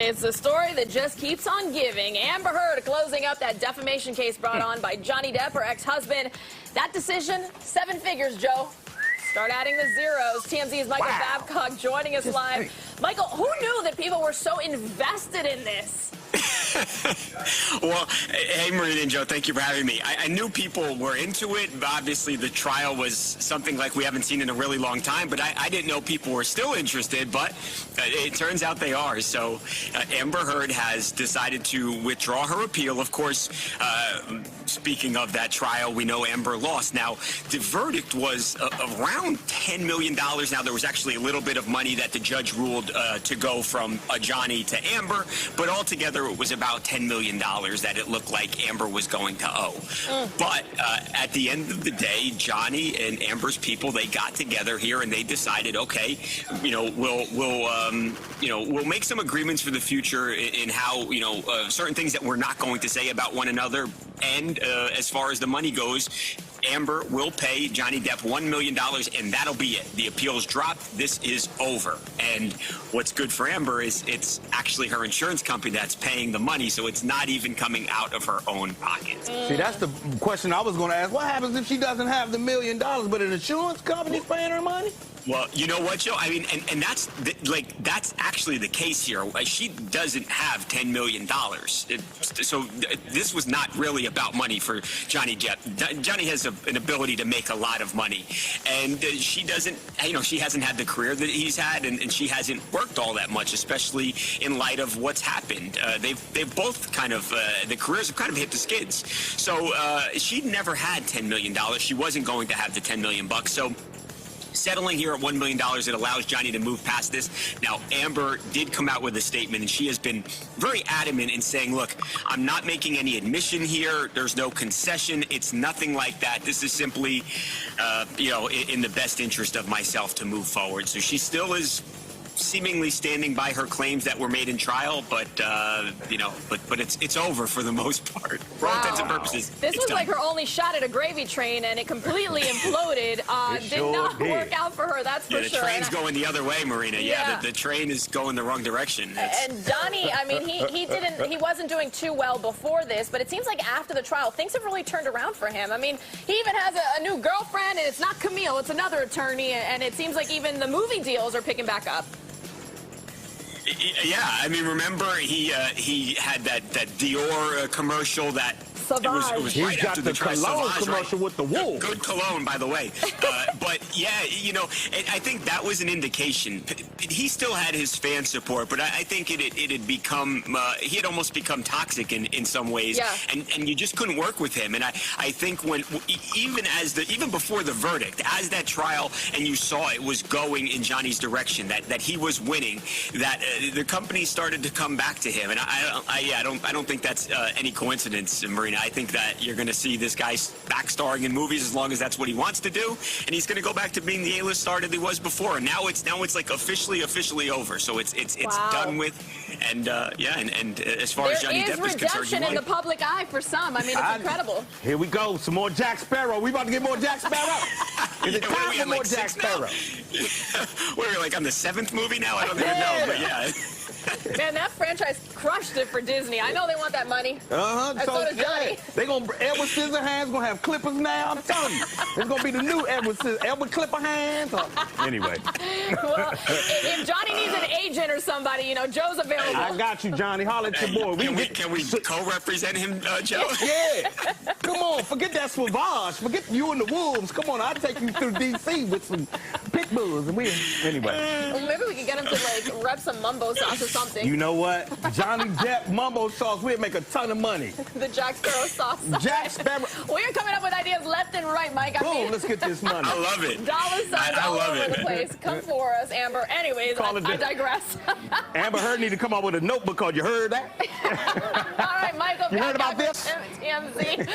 It's a story that just keeps on giving. Amber Heard closing up that defamation case brought on by Johnny Depp, her ex-husband. That decision, 7 figures, Joe. Start adding the zeros. TMZ's Michael Babcock joining us live. Michael, who knew that people were so invested in this? Well, hey, Marina and Joe, thank you for having me. I knew people were into it. Obviously, the trial was something like we haven't seen in a really long time, but I didn't know people were still interested, but it turns out they are. So Amber Heard has decided to withdraw her appeal. Of course, speaking of that trial, we know Amber lost. Now, the verdict was around $10 million. Now, there was actually a little bit of money that the judge ruled to go from Johnny to Amber, but altogether it was about $10 million that it looked like Amber was going to owe. But at the end of the day, Johnny and Amber's people, they got together here and they decided, okay, we'll make some agreements for the future in how, certain things that we're not going to say about one another. And as far as the money goes, Amber will pay Johnny Depp $1 million, and that'll be it. The appeals dropped. This is over. And what's good for Amber is it's actually her insurance company that's paying the money, so it's not even coming out of her own pocket. See, that's the question I was going to ask. What happens if she doesn't have the $1 million, but an insurance company's paying her money? Well, you know what, Joe? I mean, and that's actually the case here. She doesn't have $10 million. So this was not really about money for Johnny Depp. Johnny has an ability to make a lot of money. And she doesn't, she hasn't had the career that he's had, and she hasn't worked all that much, especially in light of what's happened. They've both kind of, the careers have kind of hit the skids. So she never had $10 million. She wasn't going to have the $10 million bucks. So settling here at $1 million, it allows Johnny to move past this. Now, Amber did come out with a statement, and she has been very adamant in saying, look, I'm not making any admission here. There's no concession. It's nothing like that. This is simply, in the best interest of myself to move forward. So she still is seemingly standing by her claims that were made in trial, but it's over for the most part. For all intents and purposes, this was like her only shot at a gravy train, and it completely imploded. Did not work out for her, that's for sure. The train's going the other way, Marina. Yeah, the train is going the wrong direction. And Johnny, I mean, he wasn't doing too well before this, but it seems like after the trial, things have really turned around for him. I mean, he even has a new girlfriend, and it's not Camille, it's another attorney, and it seems like even the movie deals are picking back up. Yeah, I mean, remember he had that Dior commercial that it was right He's after got the cologne commercial with the wolf. Good cologne, by the way. But yeah, I think that was an indication. He still had his fan support, but I think it had become he had almost become toxic in some ways, yeah. and you just couldn't work with him. And I think even before the verdict, as that trial, and you saw it was going in Johnny's direction, that he was winning, that the company started to come back to him. And I don't think that's any coincidence, Marina. I think that you're going to see this guy back starring in movies as long as that's what he wants to do, and he's going to go back to being the A-list star that he was before. And now it's like officially over. So it's done with. And and as far as Johnny Depp is concerned, there is redemption in the public eye for some. I mean, it's incredible. Here we go, some more Jack Sparrow. We about to get more Jack Sparrow. Is it time for more Jack Sparrow? We're like on the 7th movie now. I don't even know, but yeah. Man, that franchise crushed it for Disney. I know they want that money. And so does Johnny. They Edward Scissorhands gonna have clippers now. I'm telling you, it's gonna be the new Edward Clipperhands. Anyway. Well, if Johnny needs an agent or somebody, Joe's available. I got you, Johnny. Holler at your boy. Can we co-represent him, Joe? Yeah. Come on, forget that sauvage. Forget you and the wolves. Come on, I'll take you through D.C. with some pit bulls. Anyway. Well, maybe we could get him to rep some mumbo sauce or something. You know what? Johnny Depp mumbo sauce, we'd make a ton of money. The Jack Sparrow sauce. Jack Sparrow. Well, you're coming up with ideas left and right, Mike. Boom, let's get this money. I love it. Dollar signs all over the place. Come for us, Amber. Anyways, I digress. Amber Heard need to come up with a notebook card. You heard that? All right, Michael. You heard about this? TMZ.